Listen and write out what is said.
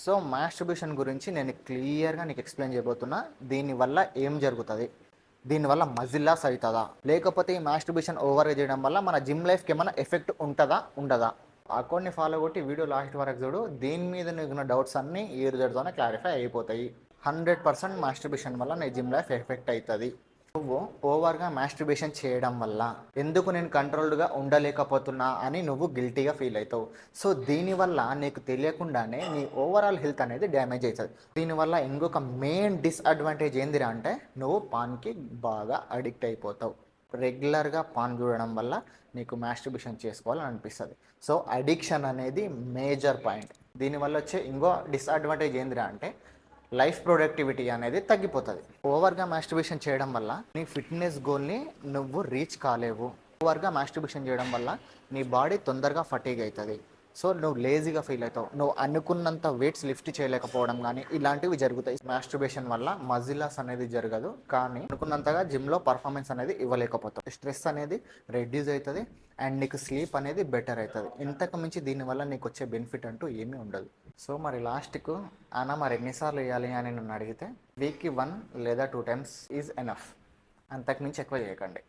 So masturbation గురించి నేను క్లియర్గా నీకు ఎక్స్ప్లెయిన్ చేయబోతున్నా. దీనివల్ల ఏం జరుగుతుంది, దీనివల్ల మజిల్ లాస్ అవుతుందా, లేకపోతే ఈ మాస్టర్బేషన్ ఓవర్గా చేయడం వల్ల మన జిమ్ లైఫ్కి ఏమైనా ఎఫెక్ట్ ఉంటుందా ఉండదా. అకౌంట్ని ఫాలో కొట్టి వీడియో లాస్ట్ వరకు చూడు. దీని మీద నీకున్న డౌట్స్ అన్నీ ఈ రిజల్ట్తోనే క్లారిఫై అయిపోతాయి. 100% మాస్టర్బేషన్ వల్ల నీ జిమ్ లైఫ్ ఎఫెక్ట్ అవుతుంది. నువ్వు ఓవర్గా మాస్టర్బేషన్ చేయడం వల్ల ఎందుకు నేను కంట్రోల్డ్గా ఉండలేకపోతున్నా అని నువ్వు గిల్టీగా ఫీల్ అవుతావు. సో దీనివల్ల నీకు తెలియకుండానే నీ ఓవరాల్ హెల్త్ అనేది డ్యామేజ్ అవుతుంది. దీనివల్ల ఇంకొక మెయిన్ డిసడ్వాంటేజ్ ఏందిరా అంటే నువ్వు పాన్కి బాగా అడిక్ట్ అయిపోతావు. రెగ్యులర్గా పాన్ చూడడం వల్ల నీకు మాస్టర్బేషన్ చేసుకోవాలని అనిపిస్తుంది. సో అడిక్షన్ అనేది మేజర్ పాయింట్. దీనివల్ల వచ్చే ఇంకో డిసడ్వాంటేజ్ ఏందిరా అంటే లైఫ్ ప్రొడక్టివిటీ అనేది తగ్గిపోతుంది. ఓవర్గా మాస్టర్బేషన్ చేయడం వల్ల నీ ఫిట్నెస్ గోల్ని నువ్వు రీచ్ కాలేవు. ఓవర్గా మాస్టర్బేషన్ చేయడం వల్ల నీ బాడీ తొందరగా ఫటీగ్ అవుతుంది. సో నువ్వు లేజీగా ఫీల్ అవుతావు. నువ్వు అనుకున్నంత వెయిట్స్ లిఫ్ట్ చేయలేకపోవడం కానీ ఇలాంటివి జరుగుతాయి. మాస్టర్బేషన్ వల్ల మజిల్ లాస్ అనేది జరగదు, కానీ అనుకున్నంతగా జిమ్లో పర్ఫార్మెన్స్ అనేది ఇవ్వలేకపోతావు. స్ట్రెస్ అనేది రెడ్యూస్ అవుతుంది అండ్ నీకు స్లీప్ అనేది బెటర్ అవుతుంది. ఇంతకు మించి దీనివల్ల నీకు వచ్చే బెనిఫిట్ అంటూ ఏమీ ఉండదు. సో మరి లాస్ట్కు అన్న మరి ఎన్నిసార్లు వేయాలి అని నన్ను అడిగితే వీక్కి 1 లేదా 2 టైమ్స్ ఈజ్ ఎనఫ్. అంతకుమించి ఎక్కువ చేయకండి.